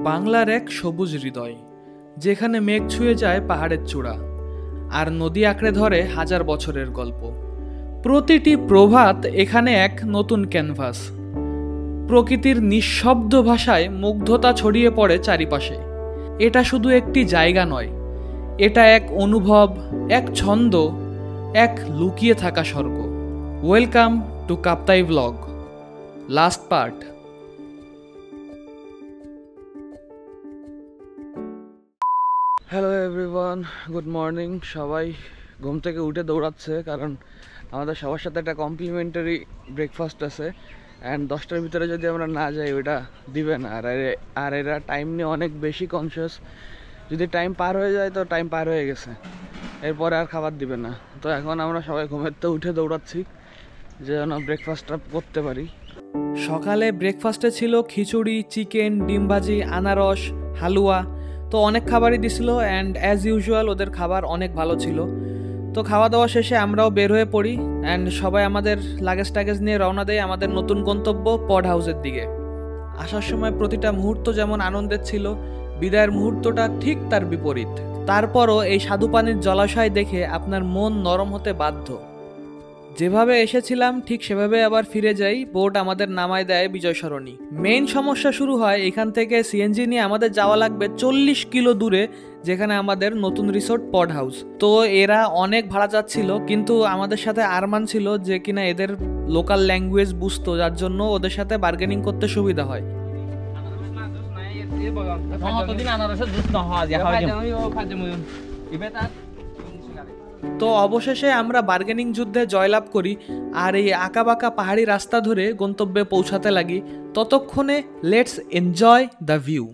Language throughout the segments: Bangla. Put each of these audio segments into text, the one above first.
বাংলার এক সবুজ হৃদয়, যেখানে মেঘ ছুঁয়ে যায় পাহাড়ের চূড়া আর নদী আঁকড়ে ধরে হাজার বছরের গল্প। প্রতিটি প্রভাত এখানে এক নতুন ক্যানভাস। প্রকৃতির নিঃশব্দ ভাষায় মুগ্ধতা ছড়িয়ে পড়ে চারিপাশে। এটা শুধু একটি জায়গা নয়, এটা এক অনুভব, এক ছন্দ, এক লুকিয়ে থাকা স্বর্গ। Welcome to Kaptai blog, last part. Hello everyone, good morning. সবাই ঘুম থেকে উঠে দৌড়াচ্ছে, কারণ আমাদের সবার সাথে একটা কমপ্লিমেন্টারি ব্রেকফাস্ট আছে, অ্যান্ড 10টার ভিতরে যদি আমরা না যাই ওইটা দিবে না। আর এরা টাইম নিয়ে অনেক বেশি কনসিয়াস। যদি টাইম পার হয়ে যায় তো টাইম পার হয়ে গেছে, এরপরে আর খাবার দিবে না। তো এখন আমরা সবাই ঘুমের তো উঠে দৌড়াচ্ছি যে যেন ব্রেকফাস্টটা করতে পারি। সকালে ব্রেকফাস্টে ছিল খিচুড়ি, চিকেন, ডিম ভাজি, আনারস, হালুয়া। তো অনেক খাবারই দিছিল, অ্যান্ড অ্যাজ ইউজুয়াল ওদের খাবার অনেক ভালো ছিল। তো খাওয়া দাওয়া শেষে আমরাও বের হয়ে পড়ি, অ্যান্ড সবাই আমাদের লাগেজ টাগেজ নিয়ে রওনা দেয় আমাদের নতুন গন্তব্য পড হাউসের দিকে। আসার সময় প্রতিটা মুহূর্ত যেমন আনন্দের ছিল, বিদায়ের মুহূর্তটা ঠিক তার বিপরীত। তারপরও এই স্বাদুপানির জলাশয় দেখে আপনার মন নরম হতে বাধ্য। যেভাবে এসেছিলাম ঠিক সেভাবে আবার ফিরে যাই। বোট আমাদের নামায় দেয় বিজয় সরণি। মেইন সমস্যা শুরু হয় এখান থেকে সিএনজি নিয়ে আমাদের যাওয়া লাগবে 40 কিলো দূরে, যেখানে আমাদের নতুন রিসোর্ট পড হাউস। তো এরা অনেক ভাড়া চাচ্ছিল, কিন্তু আমাদের সাথে আরমান ছিল যে কিনা এদের লোকাল ল্যাঙ্গুয়েজ বুঝতো, যার জন্য ওদের সাথে বার্গেনিং করতে সুবিধা হয়। তো অবশেষে আমরা বার্গেনিং যুদ্ধে জয়লাভ করি আর এই আঁকাবাঁকা পাহাড়ি রাস্তা ধরে গন্তব্যে পৌঁছাতে লাগি। ততক্ষণে লেটস এনজয় দ্য ভিউ।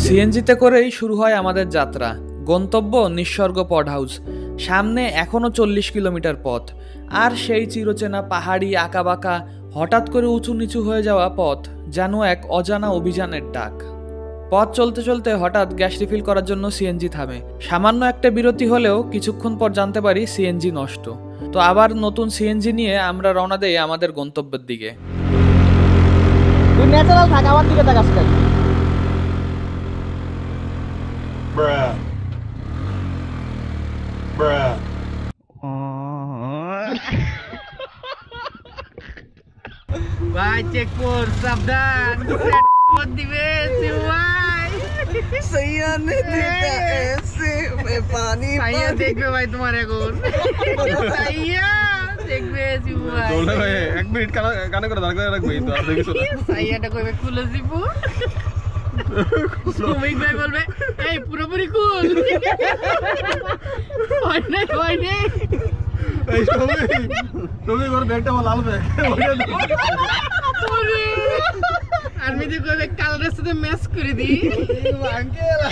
সিএনজিতে করেই শুরু হয় আমাদের যাত্রা। গন্তব্য নিঃস্বর্গ পড হাউস। সামনে এখনও 40 কিলোমিটার পথ, আর সেই চিরচেনা পাহাড়ি আঁকাবাঁকা হঠাৎ করে উঁচু নিচু হয়ে যাওয়া পথ যেন এক অজানা অভিযানের ডাক। পথ চলতে চলতে হঠাৎ গ্যাস রিফিল করার জন্য সিএনজি থামে। সামান্য একটা বিরতি হলেও কিছুক্ষণ পর জানতে পারি সিএনজি নষ্ট। তো আবার নতুন সিএনজি নিয়ে আমরা রওনা দেই আমাদের গন্তব্যের দিকে। ন্যাচারাল থাকা আমার দিকে তাকাস কেন? Bruh. Bruh. भाई चेक पर सावधान मत दिवे भाई। सैया ने देखा ऐसे मैं पानी सैया देख बे भाई तुम्हारे को सैया देख बे भाई बोल भाई 1 मिनट काने করে দাঁড় করে রাখবি তো আর দেখিস না সৈয়াটা কইবে কুল দিবু সুমিক ভাই বলবে এই পুরোপুরি কুল হয় না এই তুমি ওর ব্যাগটা লাল ব্যাগ ওরে আমি তো কইবে কালারের সাথে ম্যাচ করে দি আঙ্কেল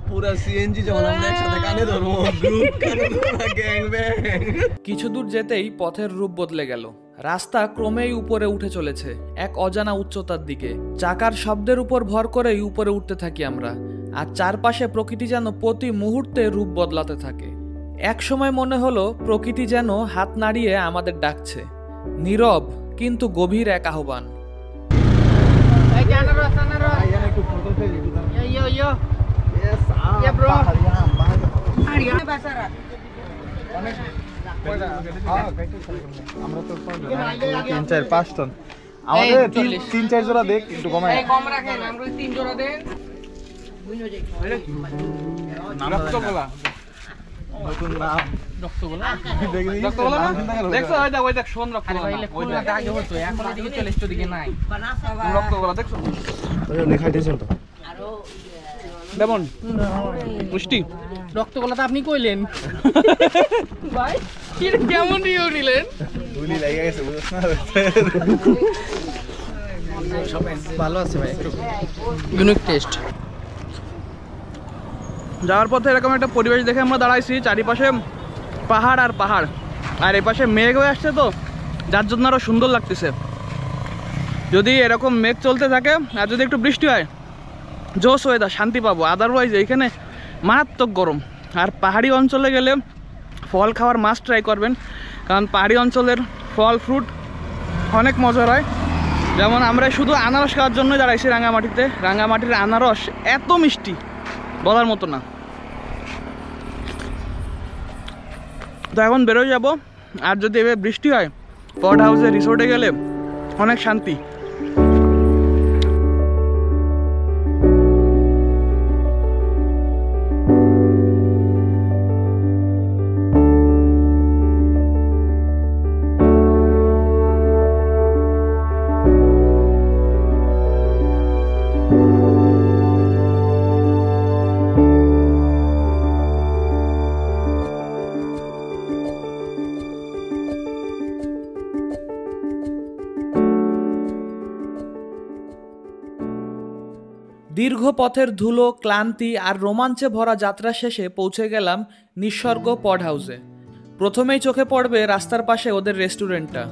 পুরো সিএনজি যখন আমরা একসাথে কানে ধরবো গ্রুপ কানে ধরা গ্যাং ব্যাং। কিছু দূর যেতেই পথের রূপ বদলে গেল। রাস্তা ক্রমেই উপরে উঠে চলেছে এক অজানা উচ্চতার দিকে। চাকার শব্দের উপর ভর করেই উপরে উঠতে থাকি আমরা, আর চারপাশে প্রকৃতি যেন প্রতি মুহূর্তে রূপ বদলাতে থাকে। এক সময় মনে হলো প্রকৃতি যেন হাত নাড়িয়ে আমাদের ডাকছে, নীরব কিন্তু গভীর এক আহ্বান। আমরা তো 3-4-5 টন আমাদের 3-4 জোড়া দেখ একটু কমায় কম রাখেন আমরা 3 জোড়া দেন রক্তগোলা নতুন নাম রক্তগোলা রক্তগোলা না দেখছো ওই দেখ শোন রক্তগোলা ওই দেখ আগে হতো এখন এদিকে চলে এসছো দিকে নাই রক্তগোলা দেখছো লেখাইতেছেন তো দেবন পুষ্টি রক্তগোলা তো আপনি কইলেন ভাই কি কেমন রিও নিলেন দুলি লাগা গেছে বুঝছ না ভালো আছে ভাই একটু ইউনিক টেস্ট যাওয়ার পথে এরকম একটা পরিবেশ দেখে আমরা দাঁড়াইছি, চারিপাশে পাহাড় আর পাহাড়, আর এপাশে মেঘ হয়ে আসছে তো যার জন্য আরও সুন্দর লাগতেছে। যদি এরকম মেঘ চলতে থাকে আর যদি একটু বৃষ্টি হয় জোশ ওয়েদার, শান্তি পাবো। আদারওয়াইজ এইখানে মারাত্মক গরম। আর পাহাড়ি অঞ্চলে গেলে ফল খাওয়ার মাস্ট ট্রাই করবেন, কারণ পাহাড়ি অঞ্চলের ফল ফ্রুট অনেক মজার হয়। যেমন আমরা শুধু আনারস খাওয়ার জন্য দাঁড়াইছি রাঙামাটিতে। রাঙামাটির আনারস এত মিষ্টি বলার মতো না। তো এখন বেরোয় যাব, আর যদি এবার বৃষ্টি হয় পড হাউসে রিসোর্টে গেলে অনেক শান্তি। দীর্ঘ পথের ধুলো, ক্লান্তি আর রোমাঞ্চে ভরা যাত্রা শেষে পৌঁছে গেলাম নিঃস্বর্গ পড হাউসে। প্রথমেই চোখে পড়বে রাস্তার পাশে ওদের রেস্টুরেন্টটা।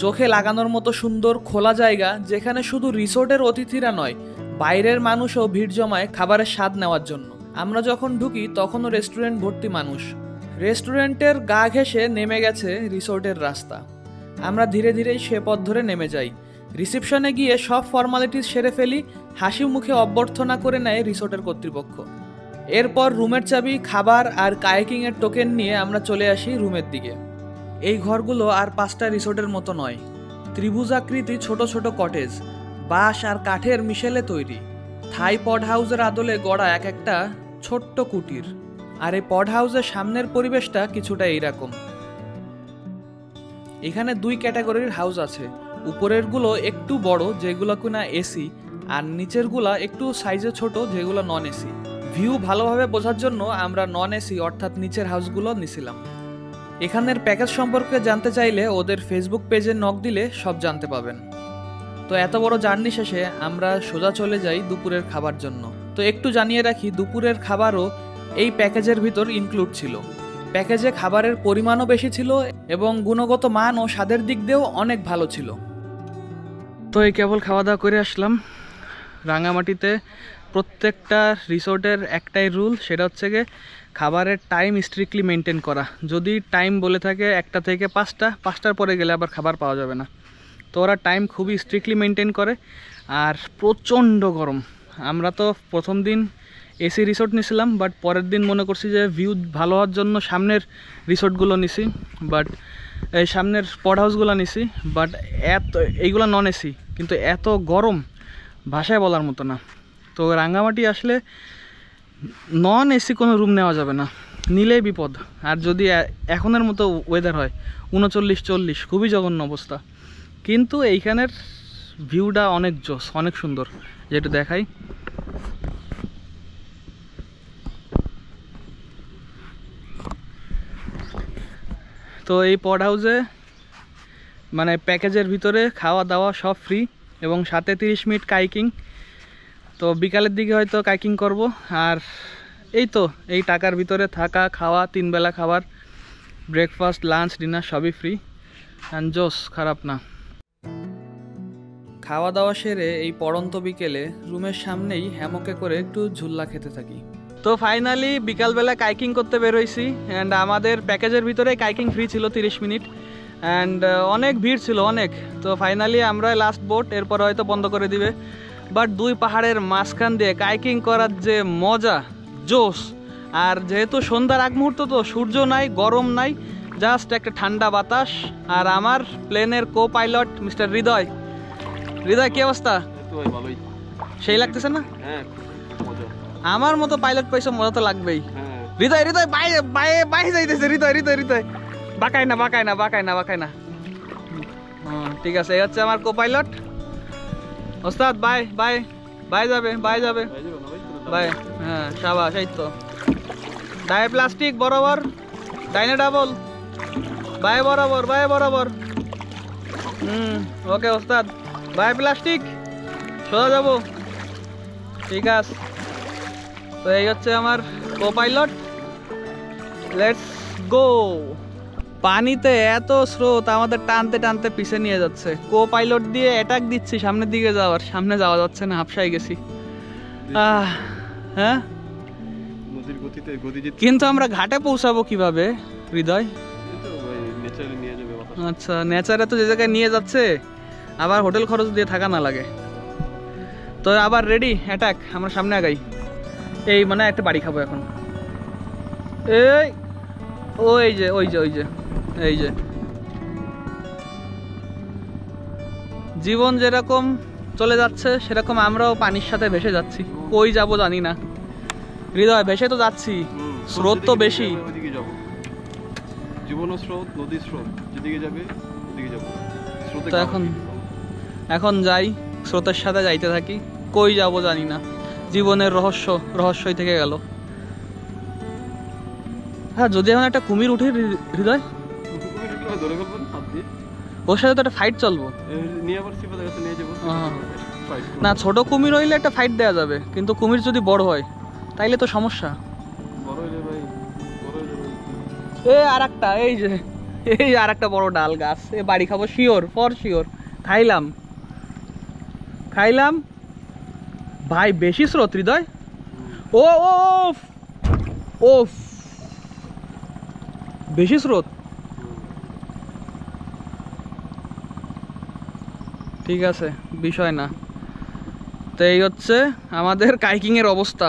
চোখে লাগানোর মতো সুন্দর খোলা জায়গা, যেখানে শুধু রিসোর্টের অতিথিরা নয়, বাইরের মানুষও ভিড় জমায় খাবারের স্বাদ নেওয়ার জন্য। আমরা যখন ঢুকি তখনও রেস্টুরেন্ট ভর্তি মানুষ। রেস্টুরেন্টের গা ঘেঁষে নেমে গেছে রিসোর্টের রাস্তা। আমরা ধীরে ধীরেই সে পথ ধরে নেমে যাই। রিসেপশনে গিয়ে সব ফর্মালিটিস সেরে ফেলি, হাসি মুখে অভ্যর্থনা করে নেয় রিসোর্টের কর্তৃপক্ষ। এরপর রুমের চাবি, খাবার আর কায়াকিংয়ের টোকেন নিয়ে আমরা চলে আসি রুমের দিকে। এই ঘরগুলো আর 5টা রিসোর্টের মতো নয়। ত্রিভুজাকৃতি ছোট ছোট কটেজ, বাঁশ আর কাঠের মিশেলে তৈরি। থাই পড হাউসের আদলে গড়া এক একটা ছোট্ট কুটির। আর এই পড হাউসের সামনের পরিবেশটা কিছুটা এইরকম। এখানে 2 ক্যাটাগরির হাউস আছে। উপরেরগুলো একটু বড়, যেগুলো কিনা এসি, আর নিচেরগুলা একটু সাইজে ছোট, যেগুলো নন এসি। ভিউ ভালোভাবে বোঝার জন্য আমরা নন এসি অর্থাৎ নিচের হাউসগুলো নিছিলাম। এখানের প্যাকেজ সম্পর্কে জানতে চাইলে ওদের ফেসবুক পেজে নক দিলে সব জানতে পাবেন। তো এত বড় জার্নি শেষে আমরা সোজা চলে যাই দুপুরের খাবার জন্য। তো একটু জানিয়ে রাখি, দুপুরের খাবারও এই প্যাকেজের ভিতর ইনক্লুড ছিল। প্যাকেজে খাবারের পরিমাণও বেশি ছিল এবং গুণগত মান ও স্বাদের দিক দিয়েও অনেক ভালো ছিল। তো এই কেবল খাওয়া দাওয়া করে আসলাম। রাঙামাটিতে প্রত্যেকটা রিসোর্টের একটাই রুল, সেটা হচ্ছে গিয়ে খাবারের টাইম স্ট্রিক্টলি মেনটেন করা। যদি টাইম বলে থাকে 1টা থেকে 5টার পরে গেলে আবার খাবার পাওয়া যাবে না। তো ওরা টাইম খুবই স্ট্রিক্টলি মেনটেন করে। আর প্রচণ্ড গরম। আমরা তো প্রথম দিন এসি রিসোর্ট নিছিলাম, বাট পরের দিন মনে করছি যে ভিউ ভালো হওয়ার জন্য সামনের রিসোর্টগুলো নিছি, বাট এই সামনের পড হাউসগুলো নিছি। বাট এইগুলো নন এসি, কিন্তু এত গরম ভাষায় বলার মতো না। তো রাঙামাটি আসলে নন এসি কোনো রুম নেওয়া যাবে না, নিলেই বিপদ। আর যদি এখনের মতো ওয়েদার হয় 39-40, খুবই জঘন্য অবস্থা। কিন্তু এইখানের ভিউটা অনেক জোস, অনেক সুন্দর। যেটা দেখাই, তো এই পড হাউসে মানে প্যাকেজের ভিতরে খাওয়া দাওয়া সব ফ্রি এবং সাথে 30 মিনিট কাইকিং। তো বিকালের দিকে হয়তো কাইকিং করব। আর এই তো এই টাকার ভিতরে থাকা, খাওয়া, 3 বেলা খাবার, ব্রেকফাস্ট, লাঞ্চ, ডিনার সবই ফ্রি। অ্যান্ড জোস, খারাপ না। খাওয়া দাওয়া সেরে এই পড়ন্ত বিকেলে রুমের সামনেই হ্যামকে করে একটু ঝুল্লা খেতে থাকি। তো ফাইনালি বিকালবেলা কাইকিং করতে বেরোইছি। অ্যান্ড আমাদের প্যাকেজের ভিতরে কাইকিং ফ্রি ছিল 30 মিনিট। অ্যান্ড অনেক ভিড় ছিল, অনেক। তো ফাইনালি আমরা লাস্ট বোট, এরপর হয়তো বন্ধ করে দিবে। বাট 2 পাহাড়ের মাঝখান দিয়ে কাইকিং করার যে মজা, জোস, আর যেহেতু সন্ধ্যার আগ মুহূর্ত তো সূর্য নাই, গরম নাই, জাস্ট একটা ঠান্ডা বাতাস। আর আমার প্লেনের কো পাইলট মিস্টার হৃদয়। হৃদয় কি অবস্থা? সেই লাগতেছে না? আমার মতো পাইলট পাইছো, মজা তো লাগবেই। হৃদয় হৃদয় বাইরে যাইতেছে, হৃদয় হৃদয় হৃদয় বাঁকায় না বাঁকায় না বাঁকায় না বাঁকায় না। ঠিক আছে, এই হচ্ছে আমার কো পাইলট ওস্তাদ। বাই বাই বাই যাবে বাই যাবে বাই। হ্যাঁ শাবাশ, এই তো ডাই প্লাস্টিক বরাবর, ডাইনে ডাবল, বাই বরাবর বাই বরাবর। ওকে ওস্তাদ, বাই প্লাস্টিক, সোজা যাবো। ঠিক আছে, তো এই হচ্ছে আমার কো পাইলট। Let's go. পানিতে এত স্রোত আমাদের টানতে টানতে পিছে নিয়ে যাচ্ছে। কো পাইলট দিয়ে অ্যাটাক দিচ্ছি সামনের দিকে যাওয়ার, সামনে যাওয়া যাচ্ছে না, হাফসাই গেছি। হ্যাঁ, কিন্তু আমরা ঘাটে পৌঁছাবো কিভাবে হৃদয়? আচ্ছা, নেচারে তো যে জায়গায় নিয়ে যাচ্ছে, আবার হোটেল খরচ দিয়ে থাকা না লাগে। তো আবার রেডি অ্যাটাক, আমরা সামনে আগাই। এই মানে একটা বাড়ি খাবো এখন। এই ওই যে ওই যে ওই যে এই যে জীবন যেরকম চলে যাচ্ছে সেরকম আমরাও পানির সাথে ভেসে যাচ্ছি। কই যাব জানি না হৃদয়, ভেসে তো যাচ্ছি, স্রোত তো বেশি। জীবন স্রোত, নদীর স্রোত, যেদিকে যাবে ওদিকে যাব। তো এখন যাই, স্রোতের সাথে যাইতে থাকি। কই যাব জানি না, জীবনের রহস্যই থেকে গেল। হ্যাঁ, যদি এখন একটা কুমির উঠে হৃদয়, ওর সাথে তো একটা ফাইট চলবো না। ছোট কুমির হইলে একটা ফাইট দেওয়া যাবে, কিন্তু কুমির যদি বড় হয় তাইলে তো সমস্যা। আর একটা এই আর একটা বড় ডাল গাছ, এ বাড়ি খাবো শিওর, ফর শিওর। খাইলাম ভাই, বেশি স্রোত হৃদয়। ও ও বেশি স্রোত। ঠিক আছে, বিষয় না। তো এই হচ্ছে আমাদের কাইকিং এর অবস্থা।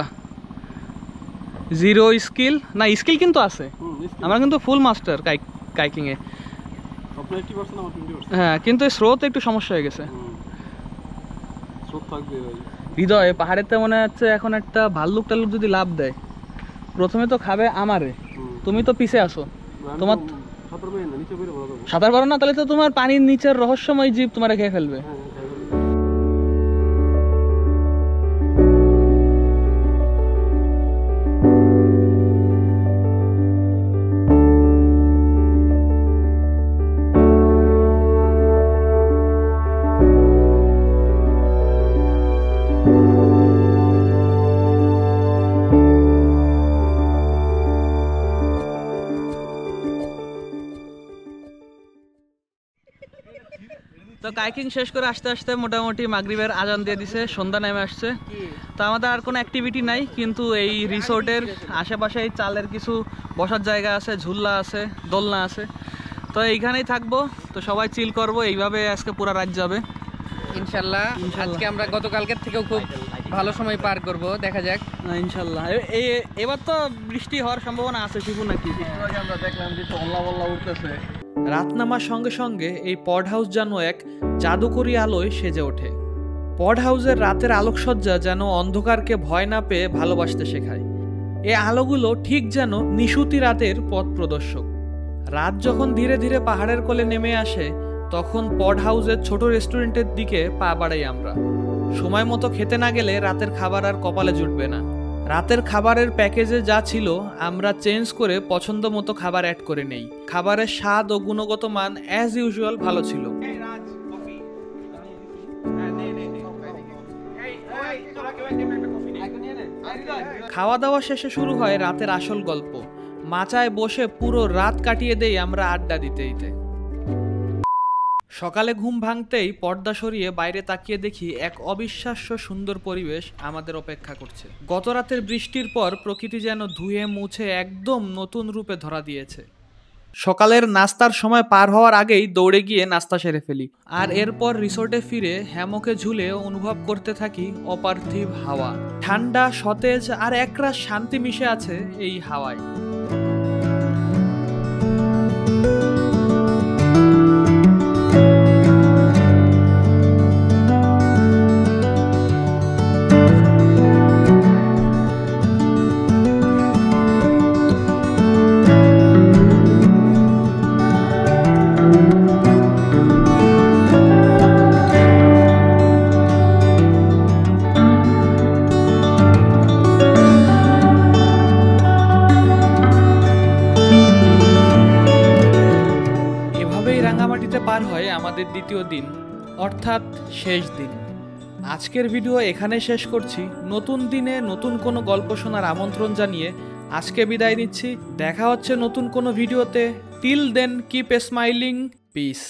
জিরো স্কিল না, স্কিল কিন্তু আছে, আমার কিন্তু ফুল মাস্টার কাইকিং এ। হ্যাঁ, কিন্তু স্রোত একটু সমস্যা হয়ে গেছে। হৃদয়, পাহাড়েতে মনে হচ্ছে এখন একটা ভাল্লুক টাল্লুক যদি লাভ দেয়, প্রথমে তো খাবে আমারে। তুমি তো পিছে আসো, তোমার সাঁতার পারো না, তাহলে তো তোমার পানির নিচের রহস্যময় জীব তোমার খেয়ে ফেলবে। তো কাইকিং শেষ করে আসতে আসতে মোটামুটি মাগরিবের আজান দিয়ে দিছে, সন্ধ্যা নেমে আসছে। তো আমাদের আর কোনো অ্যাক্টিভিটি নাই, কিন্তু এই রিসোর্টের আশেপাশে এই চালের কিছু বসার জায়গা আছে, ঝুল্লা আছে, দোলনা আছে। তো এইখানেই থাকবো, তো সবাই চিল করবো, এইভাবে আজকে পুরো রাত যাবে ইনশাল্লাহ। আজকে আমরা গতকালকের থেকেও খুব ভালো সময় পার করব, দেখা যাক ইনশাল্লাহ। এবার তো বৃষ্টি হওয়ার সম্ভাবনা আছে শিবু, নাকি? আমরা দেখলাম যে অল্লা বল্লা উঠতেছে। রাত নামার সঙ্গে সঙ্গে এই পড হাউস যেন এক জাদুকরী আলোয় সেজে ওঠে। পড হাউসের রাতের আলোকসজ্জা যেন অন্ধকারকে ভয় না পেয়ে ভালোবাসতে শেখায়। এই আলোগুলো ঠিক যেন নিশুতি রাতের পথ প্রদর্শক। রাত যখন ধীরে ধীরে পাহাড়ের কোলে নেমে আসে, তখন পড হাউসের ছোট রেস্টুরেন্টের দিকে পা বাড়াই আমরা। সময় মতো খেতে না গেলে রাতের খাবার আর কপালে জুটবে না। রাতের খাবারের প্যাকেজে যা ছিল আমরা চেঞ্জ করে পছন্দ মতো খাবার অ্যাড করে নেই। খাবারের স্বাদ ও গুণগত মান অ্যাজ ইউজুয়াল ভালো ছিল। খাওয়া দাওয়া শেষে শুরু হয় রাতের আসল গল্প। মাচায় বসে পুরো রাত কাটিয়ে দেই আমরা আড্ডা দিতে দিতে। সকালে ঘুম ভাঙতেই পর্দা সরিয়ে বাইরে তাকিয়ে দেখি এক অবিশ্বাস্য সুন্দর পরিবেশ আমাদের অপেক্ষা করছে। গত রাতের বৃষ্টির পর প্রকৃতি যেন ধুয়ে মুছে একদম নতুন রূপে ধরা দিয়েছে। সকালের নাস্তার সময় পার হওয়ার আগেই দৌড়ে গিয়ে নাস্তা সেরে ফেলি, আর এরপর রিসোর্টে ফিরে হ্যামকে ঝুলে অনুভব করতে থাকি অপার্থিব হাওয়া। ঠান্ডা, সতেজ আর একরাশ শান্তি মিশে আছে এই হাওয়ায়। রাঙামাটিতে পার হয় আমাদের দ্বিতীয় দিন, অর্থাৎ শেষ দিন। আজকের ভিডিও এখানে শেষ করছি। নতুন দিনে নতুন কোনো গল্প শোনার আমন্ত্রণ জানিয়ে আজকে বিদায় নিচ্ছি। দেখা হচ্ছে নতুন কোনো ভিডিওতে। Till then keep smiling, piece.